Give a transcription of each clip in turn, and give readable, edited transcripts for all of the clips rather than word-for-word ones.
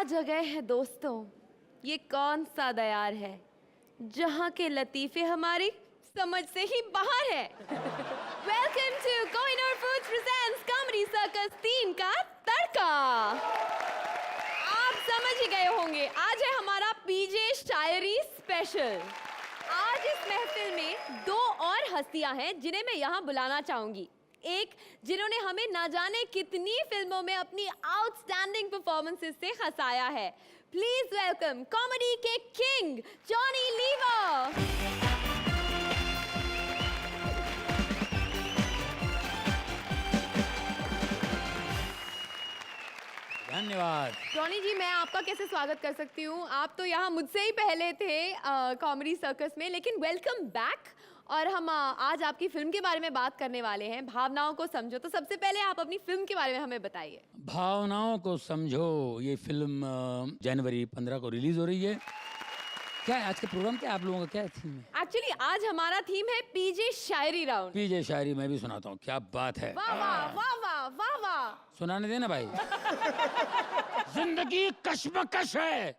जगह है दोस्तों, ये कौन सा दयार है जहाँ के लतीफे हमारी समझ से ही बाहर है। Welcome to Kohinoor foods presents comedy circus 3 का तड़का। आप समझ ही गए होंगे, आज है हमारा पीजे शायरी स्पेशल। आज इस महफिल में 2 और हस्तियां हैं जिन्हें मैं यहाँ बुलाना चाहूंगी। एक जिन्होंने हमें ना जाने कितनी फिल्मों में अपनी आउटस्टैंडिंग परफॉर्मेंसेस से हंसाया है। प्लीज वेलकम कॉमेडी के किंग जॉनी लीवर। धन्यवाद। जॉनी जी, मैं आपका कैसे स्वागत कर सकती हूँ? आप तो यहाँ मुझसे ही पहले थे कॉमेडी सर्कस में, लेकिन वेलकम बैक। और हम आज आपकी फिल्म के बारे में बात करने वाले हैं, भावनाओं को समझो। तो सबसे पहले आप अपनी फिल्म के बारे में हमें बताइए। भावनाओं को समझो, ये फिल्म जनवरी 15 को रिलीज हो रही है। क्या है आज का प्रोग्राम, क्या आप लोगों का क्या थीम है? एक्चुअली आज हमारा थीम है पीजे शायरी राउंड। पीजे शायरी मैं भी सुनाता हूँ, क्या बात है। वाह वाह वाह वाह वाह वाह। सुनाने देना भाई। जिंदगी कश्मकश है,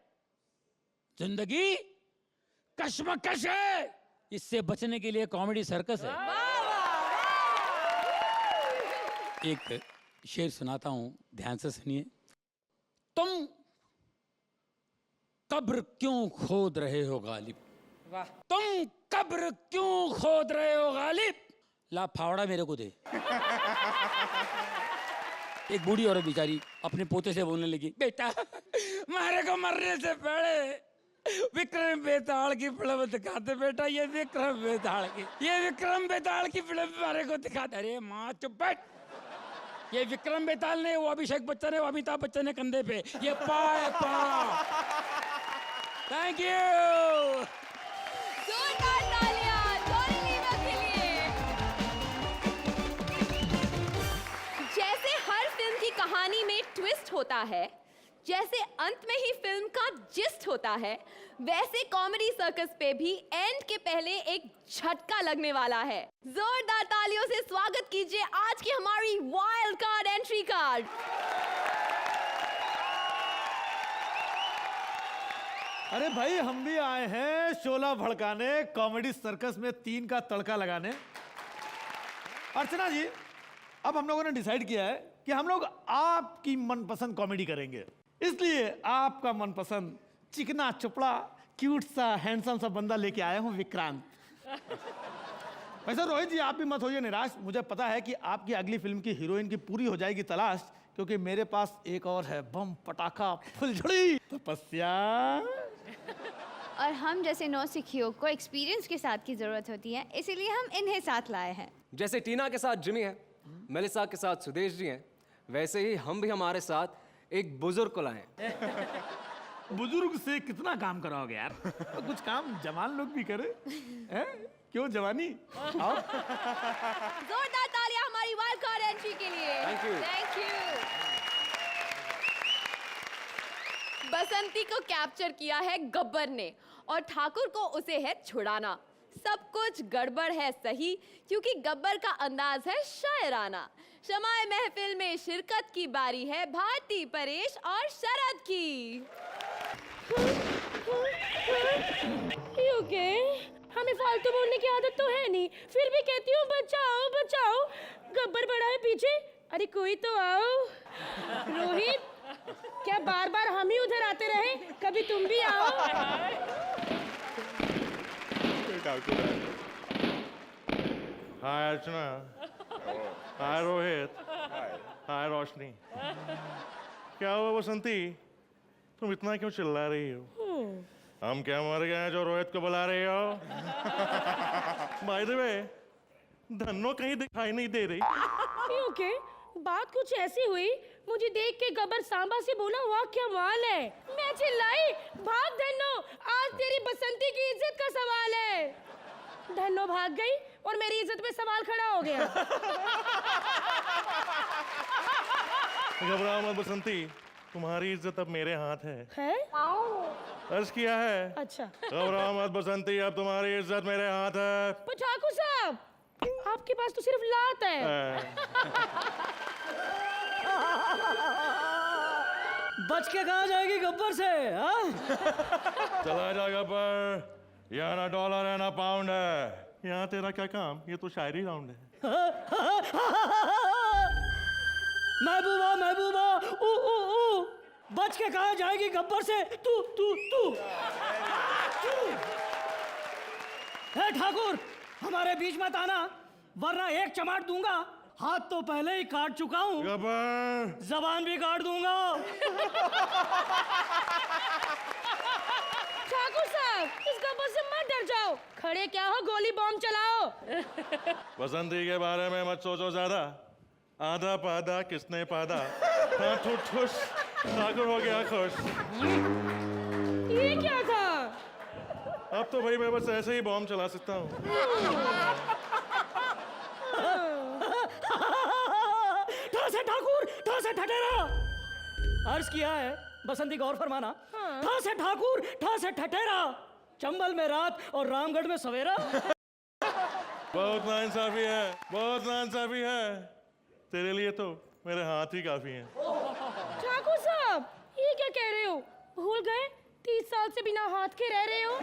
जिंदगी कश्मकश है, इससे बचने के लिए कॉमेडी सर्कस है। एक शेर सुनाता हूं, ध्यान से सुनिए। तुम कब्र क्यों खोद रहे हो गालिब, तुम कब्र क्यों खोद रहे हो गालिब, ला फावड़ा मेरे को दे। एक बूढ़ी औरत बेचारी अपने पोते से बोलने लगी, बेटा मारे को मरने से पहले विक्रम बेताल की फिल्म दिखाते बेटा, ये विक्रम बेताल की फिल्म मारे को दिखाते। अरे माँ चुप बैठ, ये विक्रम बेताल ने, वो अभिषेक बच्चन है, वो अमिताभ बच्चन है कंधे पे, ये पा है पा। Thank you. जोरदार तालियां जॉनी लीवर के लिए। जैसे हर फिल्म की कहानी में ट्विस्ट होता है, जैसे अंत में ही फिल्म का जिस्ट होता है, वैसे कॉमेडी सर्कस पे भी एंड के पहले एक झटका लगने वाला है। जोरदार तालियों से स्वागत कीजिए आज की हमारी वाइल्ड कार्ड एंट्री कार्ड। अरे भाई, हम भी आए हैं शोला भड़काने, कॉमेडी सर्कस में 3 का तड़का लगाने। अर्चना जी, अब हम लोगों ने डिसाइड किया है कि हम लोग आपकी मनपसंद कॉमेडी करेंगे, इसलिए आपका मनपसंद चिकना चुपड़ा क्यूट सा हैंडसम सा बंदा लेके आया हूं, विक्रांत। वैसे रोहित जी, आप भी मत होइए निराश, मुझे पता है कि आपकी अगली फिल्म की हीरोइन की पूरी हो जाएगी तलाश, क्योंकि मेरे पास एक और है, बम पटाखा फुलझड़ी तपस्या। और हम जैसे नौसिखियों को एक्सपीरियंस के साथ की जरूरत होती है, इसीलिए हम इन्हें साथ लाए हैं। जैसे टीना के साथ जिमी है, मेलिसा के साथ सुदेश जी हैं, वैसे ही हम भी हमारे साथ एक बुजुर्ग को लाए। बुजुर्ग से कितना काम कराओगे यार? तो कुछ काम जवान लोग भी करे हैं? क्यों जवानी? आओ। जोरदार तालियां हमारी वाइल्ड कार्ड एंट्री के लिए। Thank you. Thank you. Basanti को कैप्चर किया है गब्बर ने और ठाकुर को उसे है छुड़ाना। सब कुछ गड़बड़ है सही, क्योंकि गब्बर का अंदाज है शायराना। शमाए महफिल में शिरकत की बारी है भारती, परेश और शरद की। ओके, हमें फालतू बोलने की आदत तो है नहीं, फिर भी कहती हूँ बचाओ बचाओ, गब्बर बड़ा है पीछे, अरे कोई तो आओ। रोहित, क्या बार बार हम ही उधर आते रहे, कभी तुम भी आओ। हाय अर्चना, हाय रोहित, हाय रोशनी। क्या हुआ बसंती, तुम इतना क्यों चिल्ला रही हो? हम क्या मर गए हैं जो रोहित को बुला रही हो? बाय द वे, धन्नो कहीं दिखाई नहीं दे रही। ओके, बात कुछ ऐसी हुई, मुझे देख के गब्बर सांबा से बोला, वाह क्या माल है। मैं चिल्लाई, भाग धन्नो, आज तेरी बसंती की इज्जत का सवाल है। धन्नो भाग गई और मेरी इज्जत पे सवाल खड़ा हो गया। घबराओ मत बसंती, तुम्हारी इज्जत अब मेरे हाथ है। अर्ज किया है। अच्छा। घबराओ मत बसंती, अब तुम्हारी इज्जत मेरे हाथ है। पर ठाकुर साहब, आपके पास तो सिर्फ लात है। बच के कहाँ जाएगी गब्बर से, हाँ? चला जा गब्बर, यहाँ ना डॉलर है ना पाउंड है, यहाँ तेरा क्या काम, ये तो शायरी राउंड है। महबूबा महबूबा ऊ ऊ ऊ, बच के कहाँ जाएगी गब्बर से, तू तू तू। हे ठाकुर, हमारे बीच मत आना, वरना एक चमाट दूंगा। हाथ तो पहले ही काट चुका हूँ, गब्बर जबान भी काट दूंगा। ठाकुर साहब, इस गब्बर से मत डर जाओ, खड़े क्या हो, गोली बॉम्ब चलाओ। बसंती के बारे में मत सोचो ज्यादा, आधा पादा किसने पादा, हाँ ठुस ठुस, ठाकुर हो गया खुश। ये क्या था? अब तो भाई मैं बस ऐसे ही बॉम्ब चला सकता हूँ। ठा से ठाकुर, ठा से ठठेरा। अर्ज किया है, बसंती गौर फरमाना। ठा से ठाकुर, ठा से ठठेरा, चंबल में रात और रामगढ़ में सवेरा। बहुत नाइंसाफी है, बहुत नाइंसाफी है, तेरे लिए तो मेरे हाथ ही काफी हैं। ठाकुर साहब, ये क्या कह रहे हो? भूल गए 30 साल से बिना हाथ के रह रहे हो।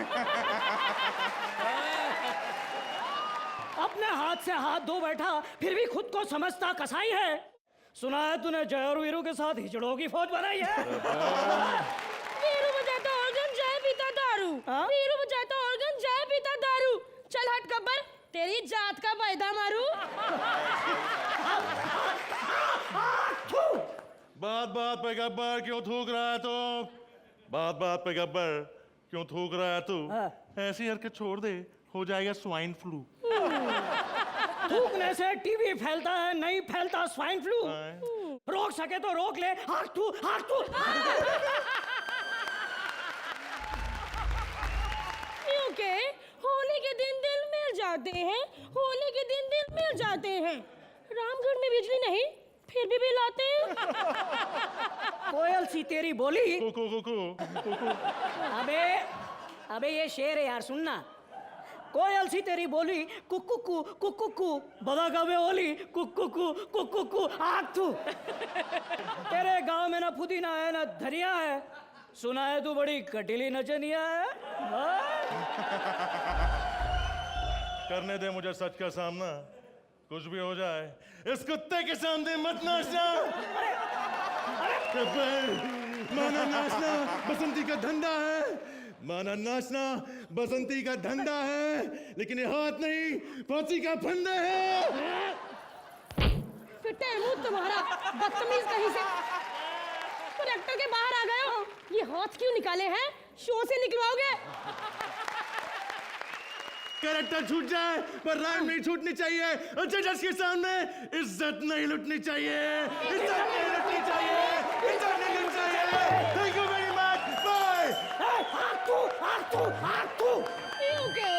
अपने हाथ से हाथ धो बैठा, फिर भी खुद को समझता कसाई है। सुना है तूने जय और वीरू के साथ हिजड़ों की फौज बनाई है। वीरू बजाता ऑर्गन, जय पीता दारू। हाँ? वीरू बजाता ऑर्गन, जय पीता दारू। चल हट गब्बर, तेरी जात का पैदा मारू। बात बात पे गब्बर क्यों थूक रहा है तू, बात बात पे गब्बर क्यों थूक रहा है तू, ऐसी हरकत छोड़ दे, हो जाएगा स्वाइन फ्लू। थूकने से टीबी फैलता है, नहीं फैलता स्वाइन फ्लू। रोक सके तो रोक ले, हाथ तू, हाथ तू। क्योंकि होली के दिन दिल मिल जाते हैं, होली के दिन दिल मिल जाते हैं। रामगढ़ में बिजली नहीं, फिर भी बिल आते हैं। कोयल सी तेरी बोली। कुकू कुकू कुकू। अबे अबे ये शेर है यार, सुनना। कोयल सी तेरी बोली, कुकु कुकु, बदा का में ओली, कुकु आग तू। तेरे गांव में ना पुदीना है ना धनिया है, सुना है तू बड़ी कटीली नचनिया है। करने दे मुझे सच का सामना, कुछ भी हो जाए इस कुत्ते के सामने मत नाचना। माना नाचना बसंती का धंधा है, माना नाचना बसंती का धंधा है, लेकिन ये हाथ नहीं फांसी का फंदा है। फिटे मुंह तुम्हारा, बदतमीज कहीं से। कलेक्टर के बाहर आ गए हो, ये हाथ क्यों निकाले हैं? शो से निकलवाओगे? कैरेक्टर छूट जाए पर राइम नहीं छूटनी चाहिए, और जजेस के सामने इज्जत नहीं लुटनी चाहिए, इज्जत नहीं लुटनी चाहिए, इज्जत नहीं लुटनी चाहिए। Thank you very much, bye. क्योंकि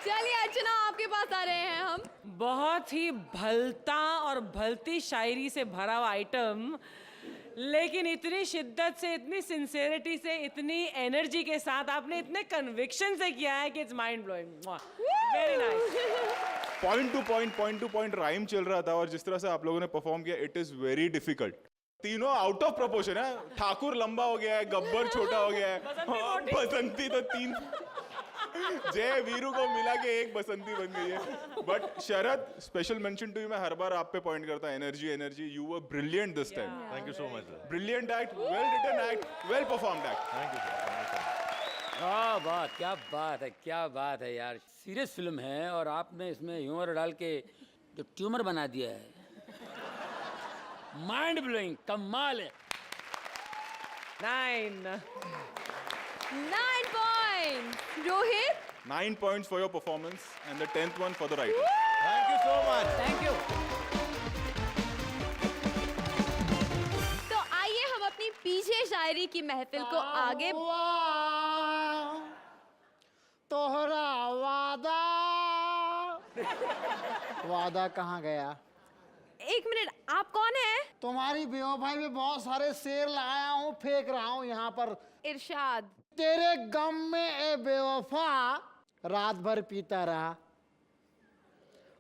चलिए अर्चना, आपके पास आ रहे हैं हम। बहुत ही भलता और भलती शायरी से भरा हुआ आइटम, लेकिन इतनी शिद्दत से, इतनी सिंसेरिटी से, इतनी एनर्जी के साथ आपने इतने कन्विक्शन से किया है कि it's mind blowing. Very nice. Point two point rhyme चल रहा था, और जिस तरह से आप लोगों ने परफॉर्म किया, इट इज वेरी डिफिकल्ट। तीनों आउट ऑफ प्रोपोर्शन है, ठाकुर लंबा हो गया है, गब्बर छोटा हो गया है, बसंती तो 3 जय वीरू को मिला के एक बसंती बन गई है। But Sharad, special mention to you, मैं हर बार आप पे पॉइंट करता हूं, energy, you were brilliant this time. Thank you so much sir. Brilliant act, well written act, well performed act. Thank you sir. क्या बात है यार। सीरियस फिल्म है और आपने इसमें ह्यूमर डाल के जो ट्यूमर बना दिया है, माइंड ब्लोइंग, कमाल है। 9 points Rohit. 9 points for your performance and the 10th one for the writer. Thank you so much. Thank you. तो आइए हम अपनी पीछे शायरी की महफिल को आगे। तोहरा वादा कहाँ गया? एक मिनट, आप कौन है? तुम्हारी बेवफाई में बहुत सारे शेर लाया हूँ, फेंक रहा हूँ यहाँ पर। इरशाद। तेरे गम में ए बेवफा रात भर पीता रहा,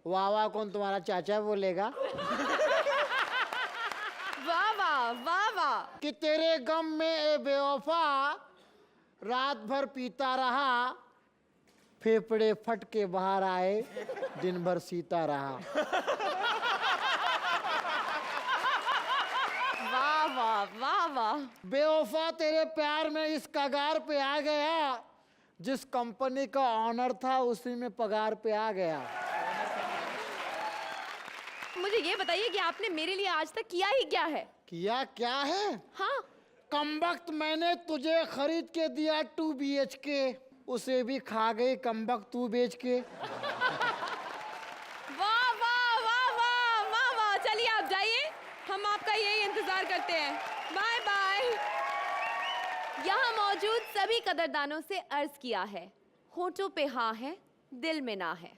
वाह वाह कौन तुम्हारा चाचा बोलेगा? वाह वाह वाह वाह। कि तेरे गम में ए बेवफा रात भर पीता रहा, फेफड़े फट के बाहर आए, दिन भर सीता रहा। वाह वाह वाह वाह। बेवफा तेरे प्यार में इस कगार पे आ गया, जिस कंपनी का ऑनर था उसी में पगार पे आ गया। मुझे ये बताइए कि आपने मेरे लिए आज तक किया ही क्या है? किया क्या है? हाँ, कमबख्त मैंने तुझे खरीद के दिया 2 BHK, उसे भी खा गई कमबख्त तू बेच के। वाह वाह वाह वाह वाह वाह। चलिए आप जाइए, हम आपका यही इंतजार करते हैं। Bye bye. यहाँ मौजूद सभी कदरदानों से अर्ज किया है, होठों पे हाँ है, दिल में ना है।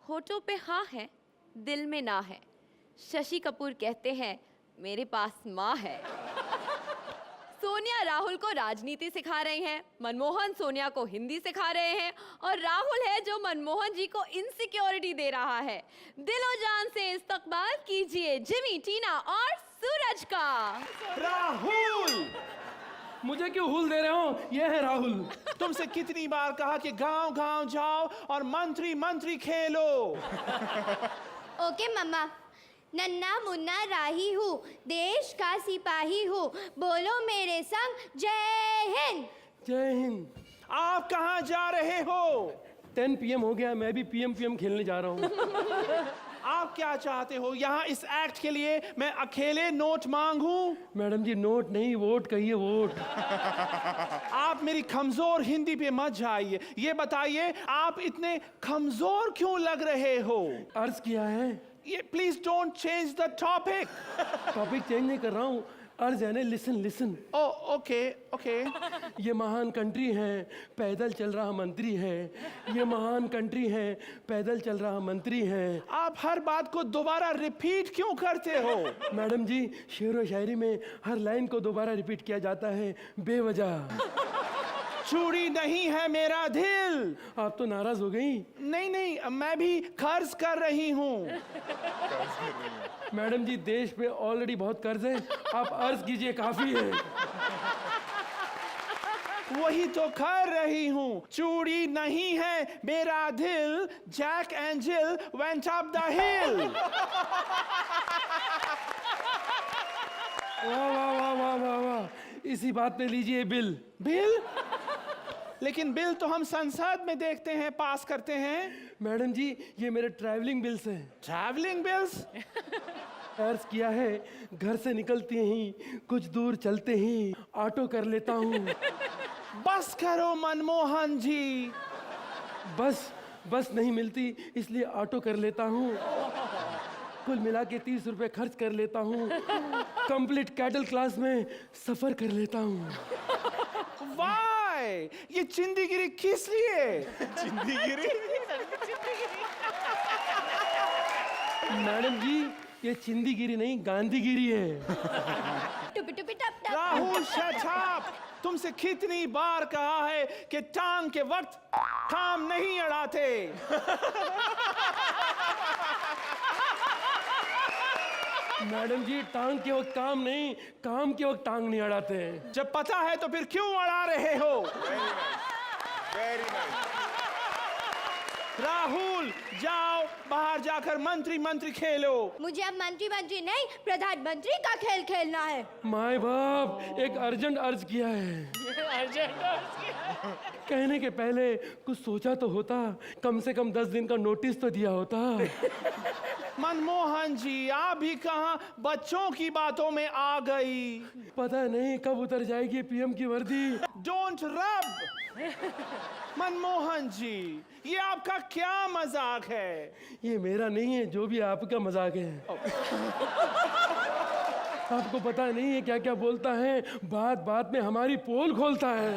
होठों पे हाँ है, दिल में ना है। शशि कपूर कहते हैं मेरे पास माँ है। सोनिया राहुल को राजनीति सिखा रही हैं, मनमोहन सोनिया को हिंदी सिखा रहे हैं, और राहुल है जो मनमोहन जी को इनसिक्योरिटी दे रहा है। दिलो जान से इस्तकबाल कीजिए जिमी, टीना और सूरज का। राहुल! मुझे क्यों हुल दे रहे हो? ये है राहुल। तुमसे कितनी बार कहा कि गांव गांव जाओ और मंत्री मंत्री खेलो। ओके मम्मा। नन्ना मुन्ना राही हूँ, देश का सिपाही हूँ, बोलो मेरे संग जय हिंद। जय हिंद। आप कहाँ जा रहे हो? 10 PM हो गया, मैं भी PM खेलने जा रहा हूँ। आप क्या चाहते हो? यहाँ इस एक्ट के लिए मैं अकेले नोट मांगूं? मैडम जी नोट नहीं, वोट कहिए, वोट। आप मेरी कमजोर हिंदी पे मत जाइए। ये बताइए आप इतने कमजोर क्यों लग रहे हो? अर्ज किया है। ये please don't change the topic. Topic change नहीं कर रहा हूँ, अर्ज है ना, लिसन लिसन। ओ ओके ओके। ये महान कंट्री है, पैदल चल रहा मंत्री है। ये महान कंट्री है, पैदल चल रहा मंत्री है। आप हर बात को दोबारा रिपीट क्यों करते हो? मैडम जी शेर व शायरी में हर लाइन को दोबारा रिपीट किया जाता है बेवजह। चूड़ी नहीं है मेरा दिल। आप तो नाराज हो गई। नहीं नहीं, मैं भी कर्ज कर रही हूँ। मैडम जी देश पे ऑलरेडी बहुत कर्ज है, आप अर्ज कीजिए, काफी है। वही तो कर रही हूँ। चूड़ी नहीं है मेरा दिल, Jack and Jill went up the hill. वाह वाह वाह वाह वाह वाह। इसी बात पे लीजिए बिल। बिल? लेकिन बिल तो हम संसद में देखते हैं, पास करते हैं। मैडम जी ये मेरे ट्रैवलिंग बिल्स हैं। Travelling bills? अर्ज किया है घर से निकलते ही कुछ दूर चलते ही ऑटो कर लेता हूँ। बस करो मनमोहन जी। बस नहीं मिलती इसलिए ऑटो कर लेता हूँ। कुल मिला के 30 रुपए खर्च कर लेता हूँ। कंप्लीट कैटल क्लास में सफर कर लेता हूँ। वाह, ये चिंदीगिरी किस लिए? चिंदीगिरी? मैडम जी ये चिंदीगिरी नहीं, गांधीगिरी है। टुपी टुपी टप टप। Rahul shut up. तुमसे कितनी बार कहा है कि टांग के वक्त काम नहीं अड़ाते। मैडम जी टांग के वक्त काम नहीं, काम के वक्त टांग नहीं अड़ाते हैं। जब पता है तो फिर क्यों अड़ा रहे हो? Very nice. राहुल जाओ बाहर जाकर मंत्री मंत्री खेलो। मुझे अब मंत्री नहीं प्रधानमंत्री का खेल खेलना है। माय बाप एक अर्जेंट अर्ज किया है। कहने के पहले कुछ सोचा तो होता, कम से कम 10 दिन का नोटिस तो दिया होता। मनमोहन जी आप भी कहां बच्चों की बातों में आ गई। पता नहीं कब उतर जाएगी PM की वर्दी। डोंट रब। मनमोहन जी ये आपका क्या मजाक है? ये मेरा नहीं है, जो भी आपका मजाक है। आपको पता नहीं है क्या क्या बोलता है, बात बात में हमारी पोल खोलता है।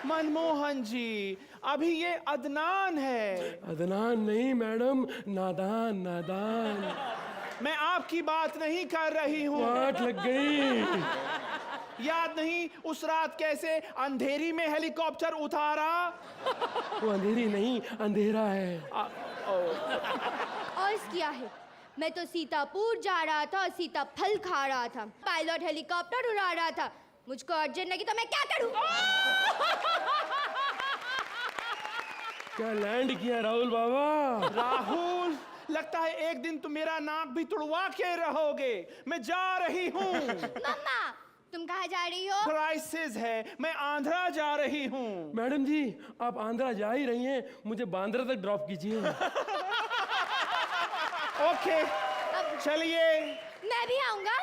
मनमोहन जी अभी ये अदनान है। अदनान नहीं मैडम, नादान नादान। मैं आपकी बात नहीं कर रही हूँ। वाट लग गई। याद नहीं उस रात कैसे अंधेरी में हेलीकॉप्टर उतारा? वो अंधेरी नहीं अंधेरा है। और क्या है, मैं तो सीतापुर जा रहा था और सीताफल खा रहा था। पायलट हेलीकॉप्टर उड़ा रहा था। मुझको अर्जेंट लगी तो मैं क्या करूं? क्या लैंड किया राहुल बाबा? राहुल, लगता है एक दिन तुम मेरा नाक भी तुड़वा के रहोगे। मैं जा रही हूँ। मम्मा, तुम कहाँ जा रही हो? क्राइसिस है, मैं आंध्रा जा रही हूँ। मैडम जी, आप आंध्रा जा ही रही हैं, मुझे बांद्रा तक ड्रॉप कीजिए। ओके, चलिए। मैं भी आऊंगा।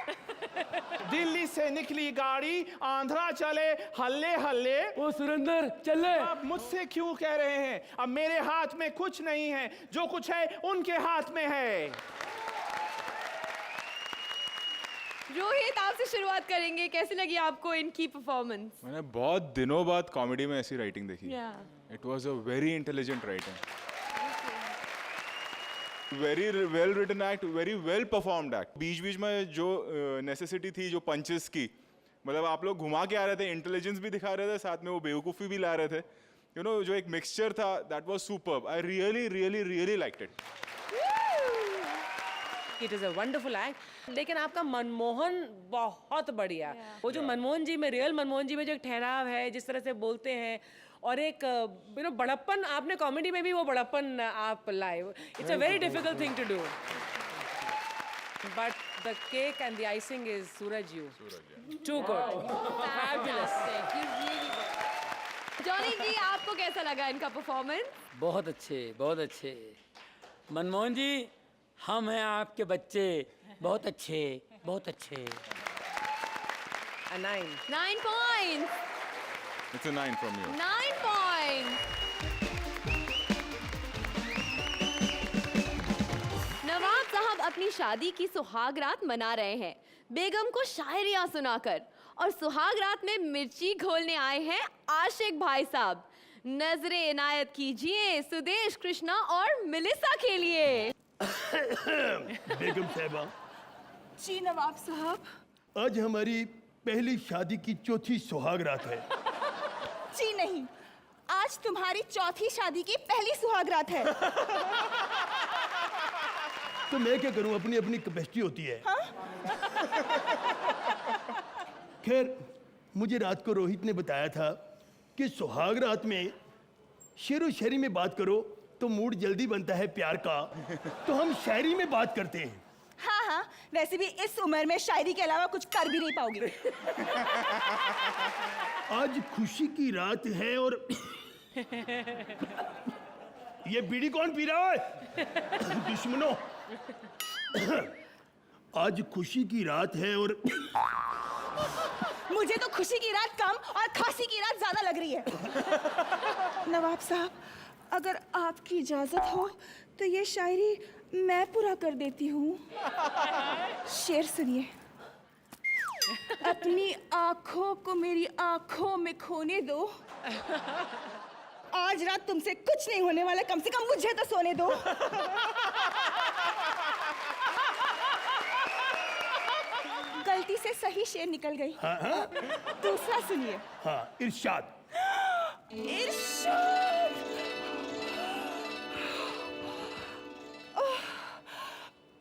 दिल्ली से निकली गाड़ी आंध्रा चले, हल्ले हल्ले। ओ सुरेंद्र, चले। आप मुझसे क्यों कह रहे हैं? अब मेरे हाथ में कुछ नहीं है, जो कुछ है उनके हाथ में है। रोहित, आपसे शुरुआत करेंगे। कैसी लगी आपको इनकी परफॉर्मेंस? मैंने बहुत दिनों बाद कॉमेडी में ऐसी राइटिंग देखी। It was a very intelligent writing, very well written act, very well performed act. बीच बीच में जो नेसेसिटी थी, जो पंचेस की, मतलब आप लोग घुमा के आ रहे थे, इंटेलिजेंस भी दिखा रहे थे, साथ में वो बेवकूफ़ी भी ला रहे थे। यू नो, जो एक मिक्सचर था, that was superb. I really really really liked it. It is a wonderful act. लेकिन आपका मनमोहन बहुत बढ़िया। वो जो मनमोहन जी में, रियल मनमोहन जी में जो एक ठहराव है, जिस तरह से बोलते हैं, और एक यू नो बड़प्पन, आपने कॉमेडी में भी वो बड़प्पन आप लाए। It's a very difficult thing to do, but the cake and the icing is Suraj you, too good, fabulous. Johnny ji, आपको कैसा लगा इनका परफॉर्मेंस? बहुत अच्छे, बहुत अच्छे। मनमोहन जी, हम हैं आपके बच्चे, बहुत अच्छे, बहुत अच्छे। 9 points. It's a 9 from you. 9 points. नवाब साहब अपनी शादी की सुहागरात मना रहे हैं, बेगम को शायरियां सुनाकर, और सुहागरात में मिर्ची घोलने आए हैं आशिक भाई साहब। नजरे इनायत कीजिए सुदेश, कृष्णा और मिलिसा के लिए। बेगम साहिबा। जी नवाब साहब। आज हमारी पहली शादी की चौथी सुहागरात है। जी नहीं, आज तुम्हारी चौथी शादी की पहली सुहागरात है। तो मैं क्या करूं, अपनी अपनी कैपेसिटी होती है। खैर, मुझे रात को रोहित ने बताया था कि सुहागरात में शेरो शायरी में बात करो तो मूड जल्दी बनता है प्यार का, तो हम शायरी में बात करते हैं। हाँ हाँ, वैसे भी इस उम्र में शायरी के अलावा कुछ कर भी नहीं पाओगे। आज खुशी की रात है और ये बीड़ी कौन पी रहा है? दुश्मनों, आज खुशी की रात है और मुझे तो खुशी की रात कम और खांसी की रात ज्यादा लग रही है। नवाब साहब, अगर आपकी इजाजत हो तो ये शायरी मैं पूरा कर देती हूँ। शेर सुनिए। अपनी आंखों को मेरी आंखों में खोने दो, आज रात तुमसे कुछ नहीं होने वाला, कम से कम मुझे तो सोने दो। गलती से सही शेर निकल गई। हाँ? दूसरा सुनिए। हाँ, इरशाद। इरशाद।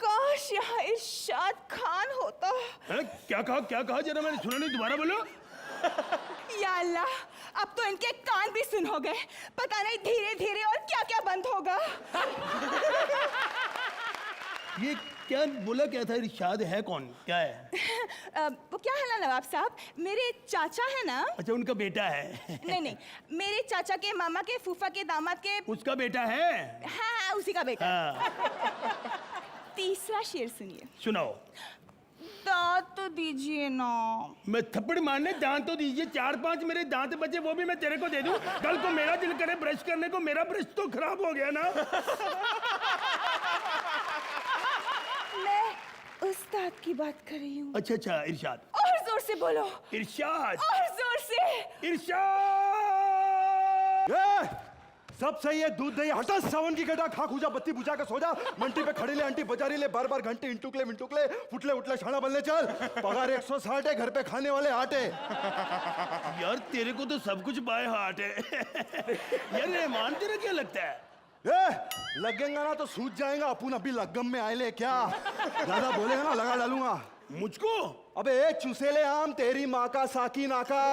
काश यहाँ इरशाद खान होता। है? क्या कहा जरा मैंने सुना नहीं, दोबारा बोलो। या अल्लाह, अब तो इनके कान भी सुन हो गए, पता नहीं धीरे धीरे और क्या क्या बंद होगा। ये क्या बोला, क्या था? इरशाद है कौन, क्या है? वो क्या है ना नवाब साहब, मेरे चाचा है ना। अच्छा, उनका बेटा है? नहीं, मेरे चाचा के मामा के फूफा के दामाद के। उसका बेटा है? हाँ, उसी का बेटा। हाँ। तीसरा शेर सुनिए। सुनाओ। दांत तो दीजिए ना। मैं थप्पड़ मारने, दांत तो दीजिए। 4-5 मेरे दांत बचे, वो भी मैं तेरे को दे दूं। कल को मेरा दिल करे ब्रश करने को, मेरा ब्रश तो खराब हो गया ना। मैं उस दांत की बात कर रही हूँ। अच्छा, इरशाद। और जोर से बोलो। इरशाद। और जोर से। इरशाद। सब सही है, दूध दही हटा, सावन की गड्ढा, खा खूजा, बत्ती बुझा के सो जा, मंटी पे खड़ी ले, अंटी बजारी ले, बार बार घंटे इंटुकले मिंटुकले, फुटले उठले छाना बनले चल, पगार 160 है, घर पे खाने वाले आटे। यार तेरे को तो सब कुछ बाय हार्ट है। यार रहमान, तेरा क्या लगता है? लगेगा ना तो सूझ जाएगा। अपन अभी लगम में आए ले क्या? ज्यादा बोलेगा ना लगा डालूंगा। मुझको? अबे ए चुसेले आम तेरी माँ का साकी नाका।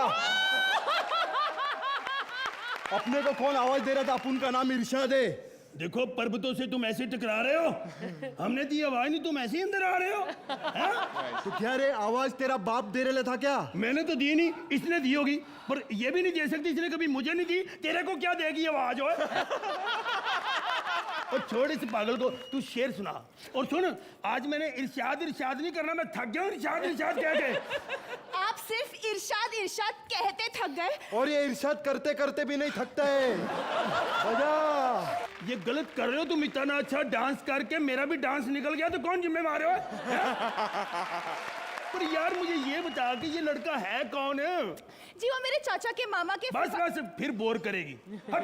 अपने को कौन आवाज दे रहा था? अपन का नाम इरशाद है। देखो पर्वतों से तुम ऐसे टकरा रहे हो, हमने दी आवाज नहीं, तुम ऐसे ही अंदर आ रहे हो हैं? तो क्या रे आवाज तेरा बाप दे रहे था क्या? मैंने तो दी नहीं, इसने दी होगी, पर ये भी नहीं दे सकती, इसने कभी मुझे नहीं दी, तेरे को क्या देगी आवाज? और छोड़ इस पागल को, तू शेर सुना। और सुन, आज मैंने इरशाद इरशाद नहीं करना, मैं थक गया हूं इरशाद इरशाद कह के। आप सिर्फ इरशाद इरशाद कहते थक गए। और ये इरशाद करते करते भी नहीं थकता है। बजा। ये गलत कर रहे हो तुम, इतना अच्छा डांस करके मेरा भी डांस निकल गया तो कौन जिम्मेवार है? पर यार मुझे ये बता कि ये लड़का है कौन है? जी वो मेरे चाचा के मामा के। बस बस फिर बोर करेगी। हट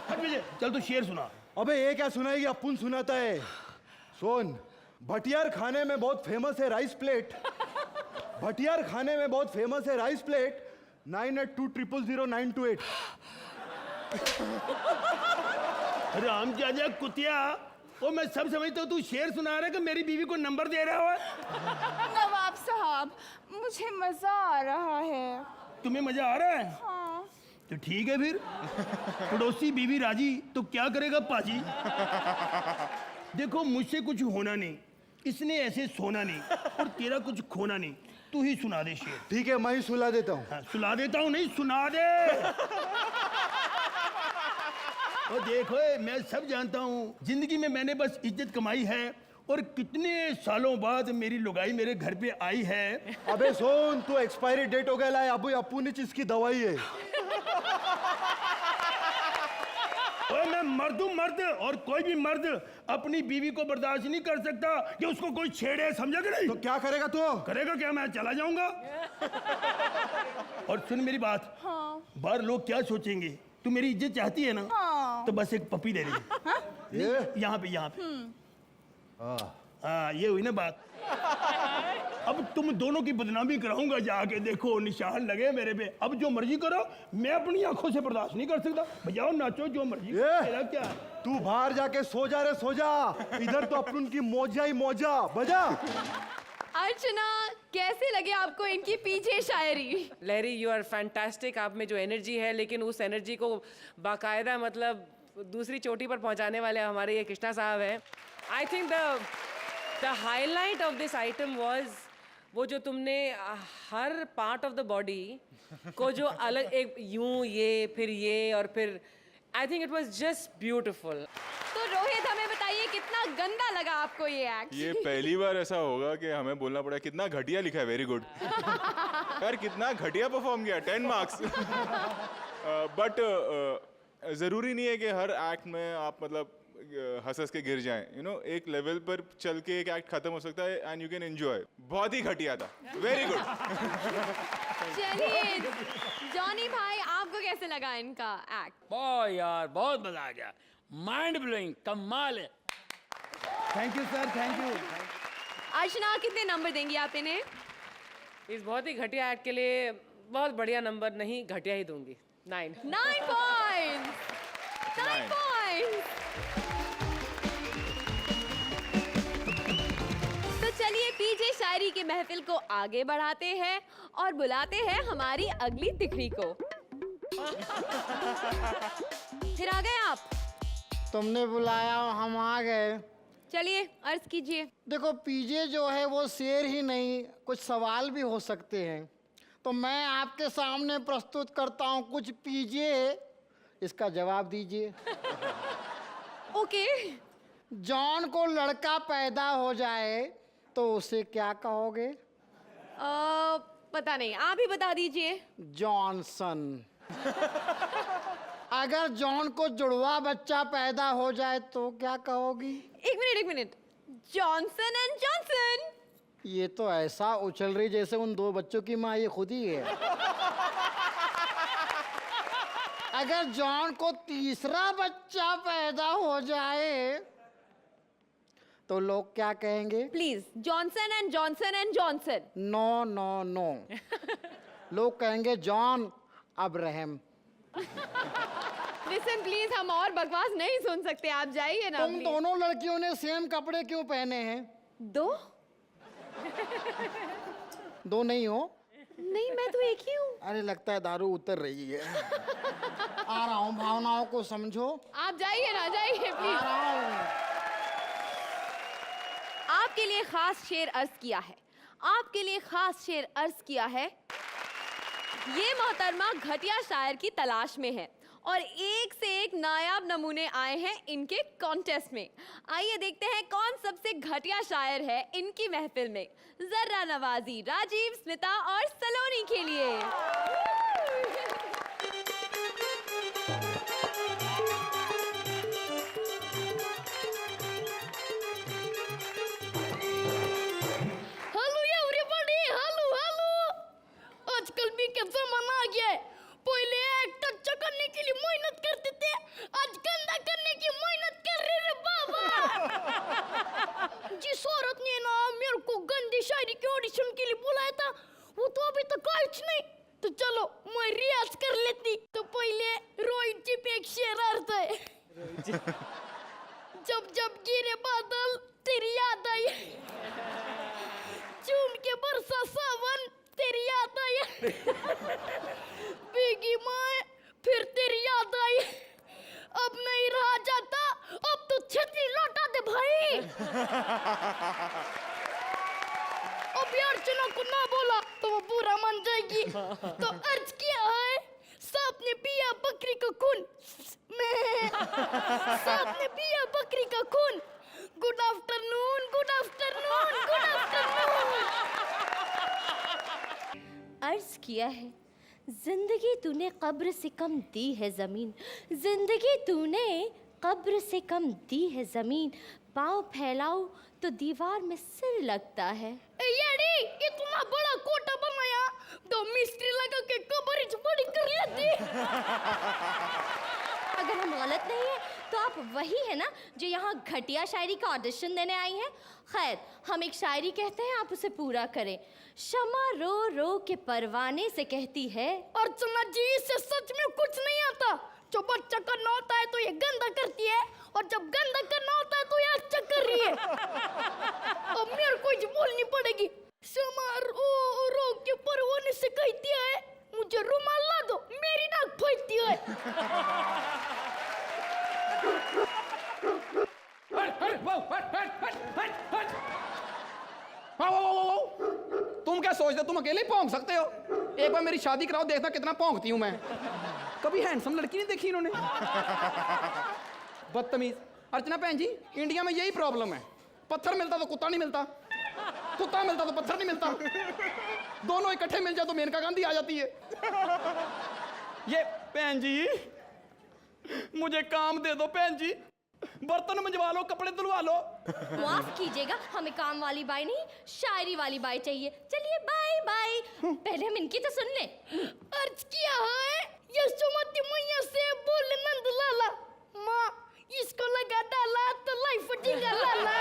हट विजय, चल तू शेर सुना। अबे ये क्या सुनाएगी? अपुन सुनाता है। सुन, भटियार खाने में बहुत फेमस है राइस प्लेट। भटियार खाने में बहुत फेमस है राइस प्लेट। 98200928। राम जाजा कुतिया, ओ मैं सब समझता हूँ, तू शेर सुना रहा है कि मेरी बीवी को नंबर दे रहा है? नवाब साहब मुझे मजा आ रहा है। तुम्हें मजा आ रहा है? हाँ। तो ठीक है फिर। पड़ोसी बीवी राजी तो क्या करेगा पाजी? देखो मुझसे कुछ होना नहीं, इसने ऐसे सोना नहीं, और तेरा कुछ खोना नहीं, तू ही सुना दे शेर। ठीक है मैं ही सुला देता हूँ। हाँ, सुला देता हूँ नहीं, सुना दे। और देखो मैं सब जानता हूँ, जिंदगी में मैंने बस इज्जत कमाई है, और कितने सालों बाद मेरी लुगाई मेरे घर पे आई है। अबे सुन, तू एक्सपायरी डेट हो गया लाए, अबू अपू ने चीज की दवाई है। ओए मैं मर्द हूँ मर्द, और कोई भी मर्द अपनी बीवी को बर्दाश्त नहीं कर सकता कि उसको कोई छेड़े, समझा कि नहीं? तो क्या करेगा तू? करेगा क्या? मैं चला जाऊंगा। और सुन मेरी बात। हाँ। बाहर लोग क्या सोचेंगे? तू मेरी इज्जत चाहती है ना? हाँ। तो बस एक पपी दे दे। यहाँ पे यहाँ पे। हाँ ये हुई ना बात। अब तुम दोनों की बदनामी कराऊंगा जाके, देखो निशान लगे मेरे पे। अब जो मर्जी करो, मैं अपनी आंखों से बर्दाश्त नहीं कर सकता। बजाओ नाचो जो मर्जी। तेरा क्या? तू बाहर जाके सो जा रे, सो जा। इधर तो अपन की मौजा ही मौजा। बजा। अर्चना कैसे लगे आपको इनकी पीछे शायरी? लहरी यू आर फैंटास्टिक। आप में जो एनर्जी है, लेकिन उस एनर्जी को बाकायदा मतलब दूसरी चोटी पर पहुंचाने वाले हमारे ये कृष्णा साहब हैं। I think the highlight of this item was वो जो तुमने हर पार्ट ऑफ द बॉडी को जो अलग, एक यूं ये फिर ये और फिर, I think it was just beautiful. तो रोहित हमें बताइए कितना गंदा लगा आपको ये एक्ट? ये पहली बार ऐसा होगा कि हमें बोलना पड़ा कितना घटिया लिखा है। वेरी गुड यार, कितना घटिया परफॉर्म किया। 10 मार्क्स। बट जरूरी नहीं है कि हर एक्ट में आप मतलब हंस के गिर जाएं। यू नो, एक लेवल पर चल के एक एक्ट खत्म हो सकता है एंड यू कैन एंजॉय। बहुत ही घटिया था। Very good. चलिए जॉनी भाई, आपको कैसे लगा इनका एक्ट? बहुत यार, बहुत मजा आ गया। माइंड ब्लोइंग, कमाल है। Thank you sir, thank you. Archana कितने नंबर देंगी आप इन्हें? इस बहुत ही घटिया एक्ट के लिए बहुत बढ़िया नंबर नहीं, घटिया ही दूंगी। 9 पॉइंट्स। 9 पॉइंट्स। तो चलिए पीजे शायरी की महफिल को आगे बढ़ाते हैं और बुलाते हैं हमारी अगली तिकड़ी को। फिर आ गए आप? तुमने बुलाया और हम आ गए। चलिए अर्ज कीजिए। देखो पीजे जो है वो शेर ही नहीं, कुछ सवाल भी हो सकते हैं, तो मैं आपके सामने प्रस्तुत करता हूँ कुछ पीजे, इसका जवाब दीजिए। ओके। जॉन को लड़का पैदा हो जाए तो उसे क्या कहोगे? पता नहीं, आप ही बता दीजिए। जॉनसन। अगर जॉन को जुड़वा बच्चा पैदा हो जाए तो क्या कहोगी? एक मिनट। Johnson and Johnson. ये तो ऐसा उछल रही जैसे उन दो बच्चों की माँ ये खुद ही है। अगर जॉन को तीसरा बच्चा पैदा हो जाए तो लोग क्या कहेंगे? Please, Johnson and Johnson and Johnson. No no no. लोग कहेंगे जॉन अब्राहम। लिसन प्लीज, हम और बकवास नहीं सुन सकते, आप जाइए ना तुम please। दोनों लड़कियों ने सेम कपड़े क्यों पहने हैं? दो? दो नहीं हो? नहीं, मैं तो एक ही हूँ। अरे लगता है दारू उतर रही है। आ रहा हूँ, भावनाओं को समझो। आप जाइए ना, जाइए आ प्लीज। रहा हूँ। आपके लिए खास शेर अर्ज किया है, आपके लिए खास शेर अर्ज किया है। ये मोहतरमा घटिया शायर की तलाश में है और एक से एक नायाब नमूने आए हैं इनके कॉन्टेस्ट में। आइए देखते हैं कौन सबसे घटिया शायर है इनकी महफिल में। जर्रा नवाजी राजीव, स्मिता और सलोनी के लिए। Hello everybody, hello hello. आजकल भी क्या जमाना आ गया है। पहले एक्ट अच्छा करने के लिए मेहनत करते थे, आज गंदा करने की मेहनत कर रहे रे बाबा। जिस औरत ने ना मेरे को गंदी शायरी के ऑडिशन के लिए बुलाया था, वो तो अभी तक कुछ नहीं। तो चलो मैं रियाज कर लेती। तो पहले रोहित जी पे एक शेर अर्थ है। जब जब गिरे बादल तेरी याद आई, चूम के बरसा सावन तेरी याद आई, भीगी मैं फिर तेरी याद आई। अब नहीं रहा जाता, अब तो छतरी लौटा दे भाई। अब यार अर्चना को ना बोला तो वो बुरा मान जाएगी। तो अर्ज किया है, सांप ने पिया बकरी का खून, सांप ने पिया बकरी का खून। Good afternoon, good afternoon, good afternoon. अर्ज किया है, जिंदगी तूने कब्र से कम दी है जमीन, जिंदगी तूने कब्र से कम दी है जमीन, पाँव फैलाओ तो दीवार में सिर लगता है। यारी इतना बड़ा कोटा बनाया तो मिस्त्री लगा के कब्र बड़ी कर लेती। अगर हम गलत नहीं है तो आप वही है ना जो यहाँ घटिया शायरी का ऑडिशन देने आई हैं। खैर, हम एक शायरी कहते हैं, आप उसे पूरा करें। शमा रो रो के परवाने से कहती है, अर्चना जी इससे सच में कुछ नहीं आता। जो बच्चा करना होता है तो ये गंदा करती है, और जब गंदा करना होता है तो ये अच्छा कर रही है। अब मेरे को कुछ बोलनी पड़ेगी। शमा रो रो के परवाने से कहती है, मुझे रुमाल ला दो, मेरी नाक फटती है। तुम क्या सोचते हो, तुम अकेले भौंक सकते हो? एक बार मेरी शादी कराओ, देखना कितना भौंकती हूँ मैं। कभी हैंडसम लड़की नहीं देखी इन्होंने। बदतमीज। अर्चना बहन जी, इंडिया में यही प्रॉब्लम है, पत्थर मिलता तो कुत्ता नहीं मिलता, कुत्ता मिलता तो पत्थर नहीं मिलता, दोनों इकट्ठे मिल जाए तो मेनका गांधी आ जाती है। ये बहन जी, मुझे काम दे दो बहन जी, बर्तन मंजवा लो, कपड़े धुलवा लो। माफ कीजिएगा, हमें काम वाली बाई नहीं, शायरी वाली बाई चाहिए। चलिए बाय बाय, पहले हम इनकी तो सुन ले। अर्ज किया है, यशोमती मैया से बोले नंद लाला, माँ इसको लगा डाला तो लाइफ जिंगा लाला।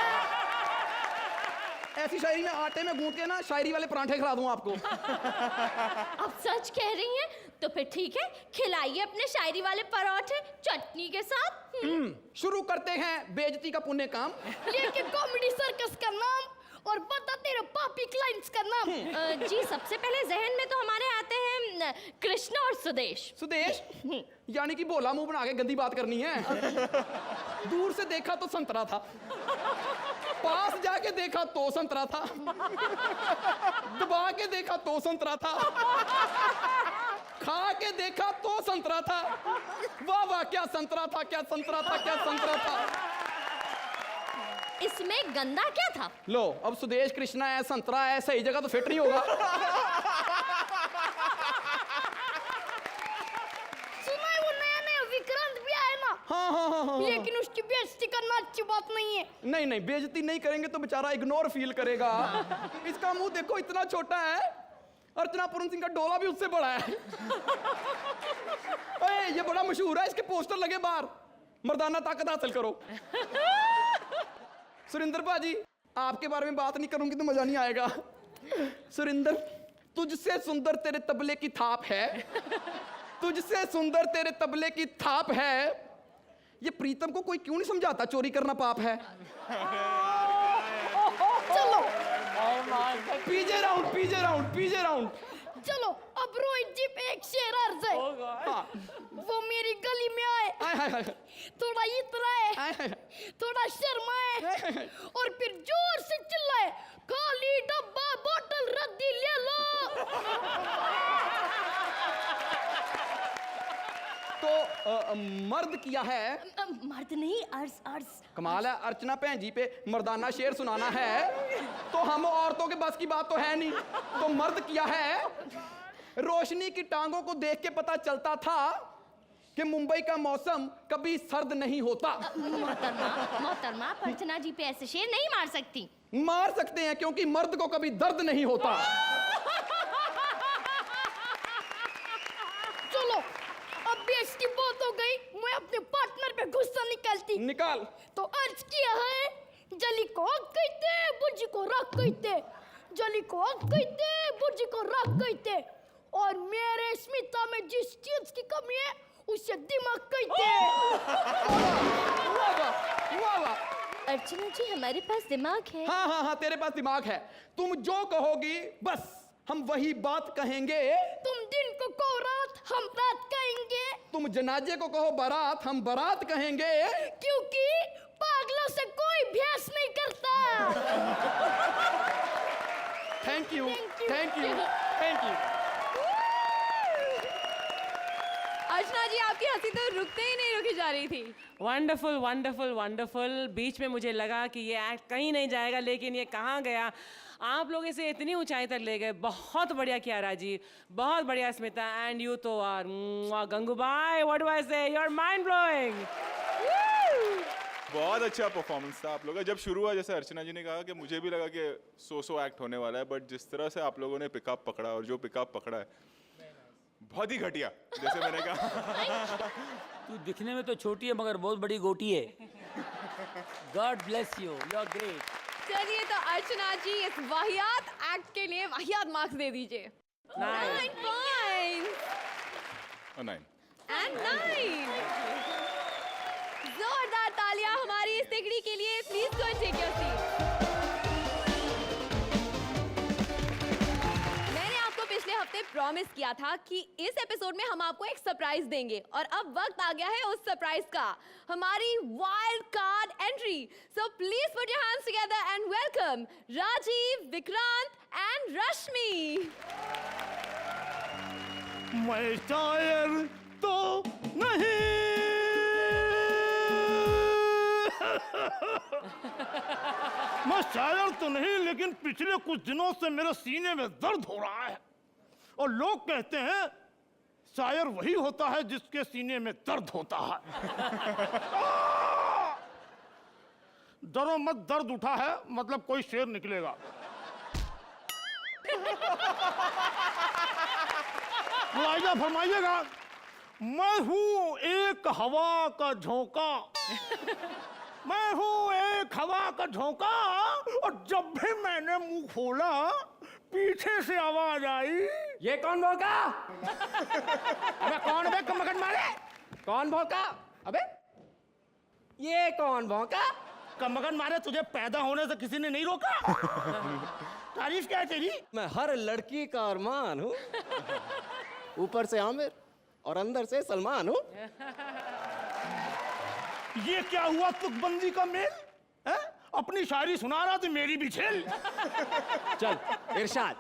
ऐसी शायरी में आटे में गूंथ के ना शायरी वाले परांठे खिला दूं आपको। आप सच कह रही हैं? तो फिर ठीक है, खिलाइए अपने शायरी वाले पराठे चटनी के साथ। शुरू करते हैं बेइज्जती का पुण्य काम। लेके कॉमेडी सर्कस का नाम और बता तेरे पापी क्लाइंट्स का नाम। जी, सबसे पहले जहन में तो हमारे आते हैं कृष्ण और सुदेश। सुदेश यानी कि भोला मुंह बना के गंदी बात करनी है। दूर से देखा तो संतरा था, पास जाके देखा तो संतरा था, दबा के देखा तो संतरा था, खा के देखा तो संतरा था। वाह वाह, क्या संतरा था, क्या संतरा था, क्या संतरा था। इसमें गंदा क्या था? लो, अब सुदेश कृष्णा है, संतरा है, सही जगह तो फिट नहीं होगा। सुना है वो नया नया विक्रांत भी आया ना? हाँ। लेकिन उसकी बेइज्जती करना अच्छी बात नहीं है। नहीं नहीं, बेइज्जती नहीं करेंगे तो बेचारा इग्नोर फील करेगा। इसका मुंह देखो, इतना छोटा है, अर्चना पूरन सिंह का डोला भी उससे बड़ा है। ओए, ये बड़ा मशहूर है, इसके पोस्टर लगे बाहर, मर्दाना ताकत हासिल करो। सुरिंदर बाजी, आपके बारे में बात नहीं करूंगी तो मजा नहीं आएगा। सुरिंदर, तुझसे सुंदर तेरे तबले की थाप है, तुझसे सुंदर तेरे तबले की थाप है। ये प्रीतम को कोई क्यों नहीं समझाता चोरी करना पाप है? चलो पीजे राउंड, पीजे राउंड, पीजे राउंड। चलो अब रोहित जी पे एक शेर अर्ज है। हाँ। वो मेरी गली में आए, हाय हाय हाय। थोड़ा इतराए, हाय हाय। थोड़ा शर्माए और फिर जोर से चिल्लाए, खाली डब्बा बोतल रद्दी ले लो। तो मर्द किया है। मर्द नहीं, अर्ज अर्ज। कमाल है, अर्चना भैन जी पे मर्दाना शेर सुनाना है तो हम औरतों के बस की बात तो है नहीं। तो मर्द किया है, रोशनी की टांगों को देख के पता चलता था कि मुंबई का मौसम कभी सर्द नहीं होता। मोहतरमा अर्चना जी पे ऐसे शेर नहीं मार सकती। मार सकते हैं क्योंकि मर्द को कभी दर्द नहीं होता। चलो अब बेस की बात हो गई, मैं अपने पार्टनर पे गुस्सा निकालती। निकाल। तो अर्ज किया है, जली को आग कहते, बुर्जी को राख कहते, जली को आग कहते, बुर्जी को राख कहते, और मेरे स्मिता में जिस चीज की कमी है उसे दिमाग कहते। वाह वाह। अर्चना जी हमारे पास दिमाग है। हाँ हाँ हाँ, तेरे पास दिमाग है। तुम जो कहोगी बस हम वही बात कहेंगे। तुम दिन को कहो रात, हम रात कहेंगे। तुम जनाजे को कहो बारात, हम बारात कहेंगे। क्योंकि पागलों से कोई भैंस नहीं करता। Thank you, thank you, thank you. Archana ji आपकी हंसी तो रुकते ही नहीं रुकी जा रही थी। Wonderful wonderful wonderful. बीच में मुझे लगा कि ये एक्ट कहीं नहीं जाएगा, लेकिन ये कहाँ गया। आप लोग इसे इतनी ऊंचाई तक ले गए। बहुत बढ़िया किया राजीव, बहुत बढ़िया स्मिता, एंड यू तो are Gangubai, what do I say, you are mind blowing. बहुत अच्छा परफॉर्मेंस था आप लोगों का। जब शुरू हुआ, जैसे अर्चना जी ने कहा कि मुझे भी लगा कि सो एक्ट होने वाला है, बट जिस तरह से आप लोगों ने पिकअप पकड़ा और जो पिकअप पकड़ा है बहुत ही घटिया, जैसे मैंने कहा। तू दिखने में तो छोटी है मगर बहुत बड़ी गोटी है। God bless you, you are great. चलिए तो अर्चना जी इस वाहियात एक्ट के लिए वाहियात मार्क्स दे दीजिए। 9 points and 9। जोरदार तालियां हमारी इस तिगड़ी के लिए। Please go and take your seat. मैंने आपको पिछले हफ्ते प्रॉमिस किया था कि इस एपिसोड में हम आपको एक सरप्राइज देंगे, और अब वक्त आ गया है उस सरप्राइज का, हमारी wild card entry. So please put your hands together and welcome Rajeev, Vikrant and Rashmi. मैं शायर तो नहीं, मैं शायर तो नहीं, लेकिन पिछले कुछ दिनों से मेरे सीने में दर्द हो रहा है, और लोग कहते हैं शायर वही होता है जिसके सीने में दर्द होता है। डरो मत, दर्द उठा है मतलब कोई शेर निकलेगा। मुआवजा फरमाइएगा। मैं हूं एक हवा का झोंका, मैं हूं एक हवा का झोंका, और जब भी मैंने मुंह खोला पीछे से आवाज आई, ये कौन भौंका? अबे कौन बे कमकन मारे? कौन भौंका? अबे ये कौन भौंका? कमकन मारे, तुझे पैदा होने से किसी ने नहीं रोका। तारीफ क्या है तेरी? मैं हर लड़की का अरमान हूँ, ऊपर से आमिर और अंदर से सलमान हूँ। ये क्या हुआ तुकबंदी का मेल है? अपनी शायरी सुना रहा थी, मेरी भी छेल। चल इरशाद।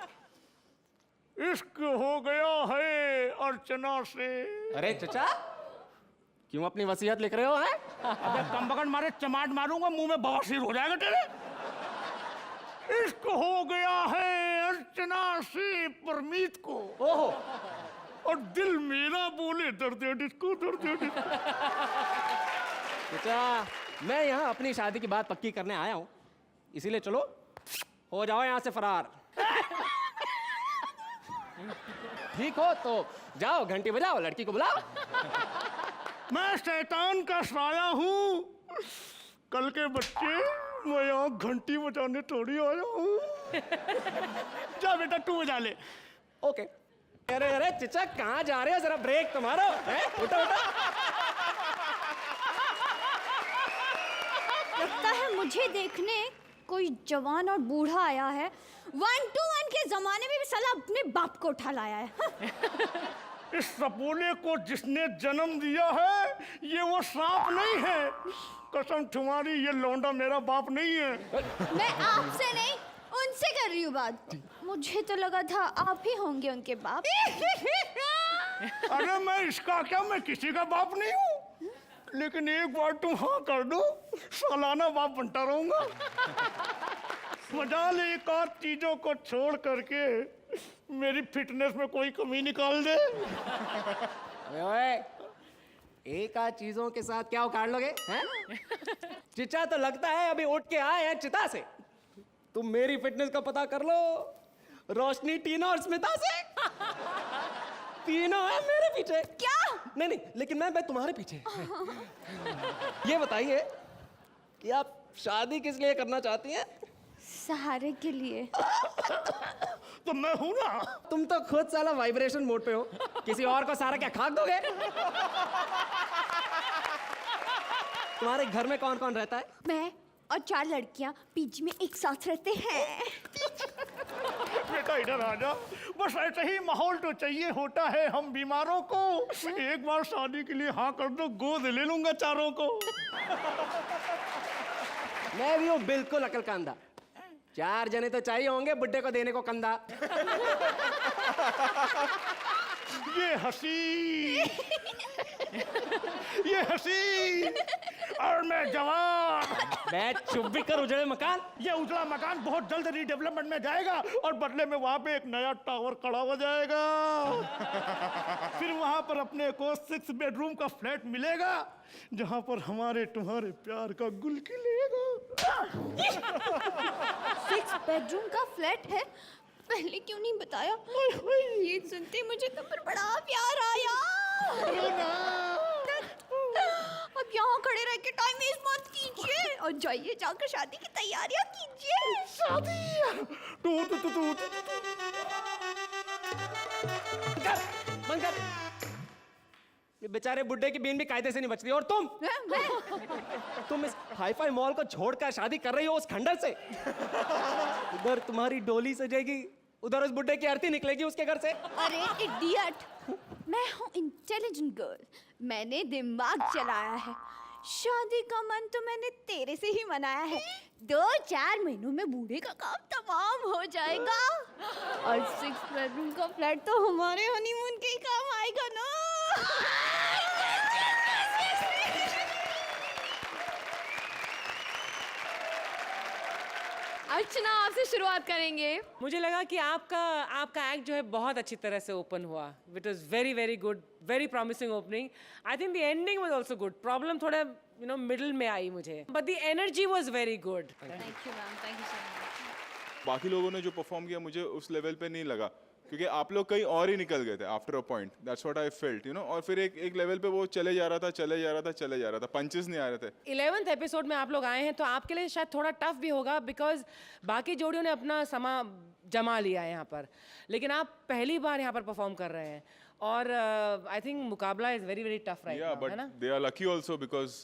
इश्क हो गया है अर्चना से। अरे चचा, क्यों अपनी वसीयत लिख रहे हो? हैं? अबे कमबख्त मारे चमाट मारूंगा, मुंह में बवासीर हो जाएगा तेरे। इश्क हो गया है अर्चना से परमीत को, ओहो, और दिल मेरा बोले दर्द डिस्को, दर्द डिस्को। चचा, मैं यहाँ अपनी शादी की बात पक्की करने आया हूँ, इसीलिए चलो हो जाओ यहाँ से फरार। ठीक हो तो जाओ, घंटी बजाओ, लड़की को बुलाओ। मैं शैतान का साया हूँ, कल के बच्चे, मैं यहाँ घंटी बजाने थोड़ी आया हूँ। जा बेटा तू बजा ले। ओके, अरे अरे चिचा कहाँ जा रहे हो, जरा ब्रेक तो मारो। उठो उठो। लगता है मुझे देखने कोई जवान और बूढ़ा आया है। 1-2-1 के जमाने में भी साला अपने बाप को उठा लाया है। इस सपोले को जिसने जन्म दिया है ये वो सांप नहीं है। कसम तुम्हारी, ये लौंडा मेरा बाप नहीं है। मैं आपसे नहीं उनसे कर रही हूँ बात। मुझे तो लगा था आप ही होंगे उनके बाप। अरे मैं इसका क्या, मैं किसी का बाप नहीं हूँ। लेकिन एक बार तुम हाँ कर दो, सालाना बाप बनता रहूंगा। मजाल एक आध चीजों को छोड़ करके मेरी फिटनेस में कोई कमी निकाल दे। ओए, एक आध चीजों के साथ क्या उखाड़ लोगे हैं? चिचा तो लगता है अभी उठ के आए हैं चिता से। तुम मेरी फिटनेस का पता कर लो, रोशनी, टीना और स्मिता से। तीनों है मेरे पीछे। क्या? नहीं नहीं, लेकिन मैं तुम्हारे पीछे। ये बताइए कि आप शादी किस लिए करना चाहती हैं? सहारे के लिए। तो मैं हूं ना। तुम तो खुद साला वाइब्रेशन मोड पे हो, किसी और को सारा क्या खाक दोगे? तुम्हारे घर में कौन कौन रहता है? मैं और 4 लड़कियां पीजी में एक साथ रहते हैं। बेटा इधर आ जा, बस ऐसे ही माहौल तो चाहिए होता है हम बीमारों को। एक बार शादी के लिए हाँ कर दो, गोद ले लूंगा चारों को। मैं भी हूँ बिल्कुल अकलकांदा। 4 जने तो चाहिए होंगे बुड्ढे को देने को कंधा। ये हंसी, ये हंसी, और मैं जवान। बैठ चुप भी कर, उजड़े मकान। ये उजड़ा मकान बहुत जल्द रीडेवलपमेंट में जाएगा और बदले में वहां पे एक नया टावर खड़ा हो जाएगा। फिर वहां पर अपने को 6 बेडरूम का फ्लैट मिलेगा जहां पर हमारे तुम्हारे प्यार का गुल खिलेगा। 6 बेडरूम का फ्लैट है? पहले क्यों नहीं बताया? ये सुनते मुझे तुम पर बड़ा प्यार आया। अब यहाँ खड़े रह के टाइम वेस्ट मत कीजिए और जाइए जाकर शादी की तैयारियां कीजिए। शादी? बंद कर। ये बेचारे बुड्ढे की बीन भी कायदे से नहीं बचती। और तुम इस हाईफाई मॉल को छोड़कर शादी कर रही हो उस खंडर से। उधर तुम्हारी डोली सजेगी, उधर उस बुड्ढे की आरती निकलेगी उसके घर से। अरे इडियट, मैं हूँ इंटेलिजेंट गर्ल, मैंने दिमाग चलाया है। शादी का मन तो मैंने तेरे से ही मनाया है। 2-4 महीनों में बूढ़े का काम तमाम हो जाएगा और 6 बेडरूम का फ्लैट तो हमारे हनीमून के ही काम आएगा ना। अर्चना, आपसे शुरुआत करेंगे। मुझे लगा कि आपका एक्ट जो है बहुत अच्छी तरह से ओपन हुआ। It was very very good, very promising opening. I think the ending was also good. Problem थोड़ा मिडिल में आई मुझे, but the energy was very good. Thank you ma'am, thank you so much. बाकी लोगों ने जो perform किया मुझे उस लेवल पे नहीं लगा, क्योंकि आप लोग कहीं और ही निकल गए थे after a point. That's what I felt, और फिर एक लेवल पे वो चले जा रहा था, पंचेस नहीं आ रहे थे। 11th एपिसोड में आप लोग आए हैं तो आपके लिए शायद थोड़ा टफ भी होगा, बिकॉज बाकी जोड़ियों ने अपना समा जमा लिया है यहाँ पर, लेकिन आप पहली बार यहाँ पर परफॉर्म कर रहे हैं और आई थिंक मुकाबला is very very tough right now, है ना? They are lucky also because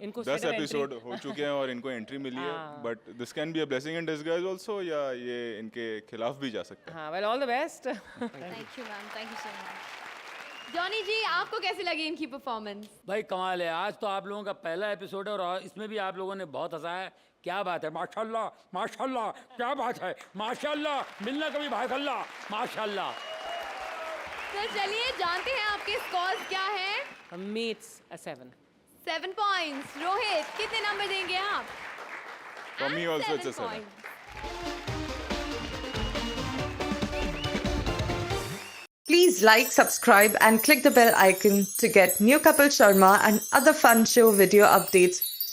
इनको 10 straight एपिसोड हो चुके हैं और इनको एंट्री मिली है, but this can be a blessing in disguise also, या ये इनके खिलाफ भी जा सकता है। हाँ, well all the best. Thank you ma'am, thank you so much. Johnny ji, आपको कैसी लगी इनकी परफॉर्मेंस? भाई कमाल है, आज तो आप लोगों का पहला एपिसोड है और इसमें भी आप लोगों ने बहुत हंसाया। क्या बात है, माशाल्लाह माशाल्लाह, क्या बात है, माशाल्लाह, मिलना कभी भाईखल्ला, माशाल्लाह। तो चलिए जानते हैं आपके स्कोर्स क्या हैं। मीट्स अ 7 पॉइंट्स। रोहित, कितने नंबर देंगे आप? For me And also it's a 7 7. points. Please like, subscribe and click the bell icon to get new Kapil Sharma and other fun show video updates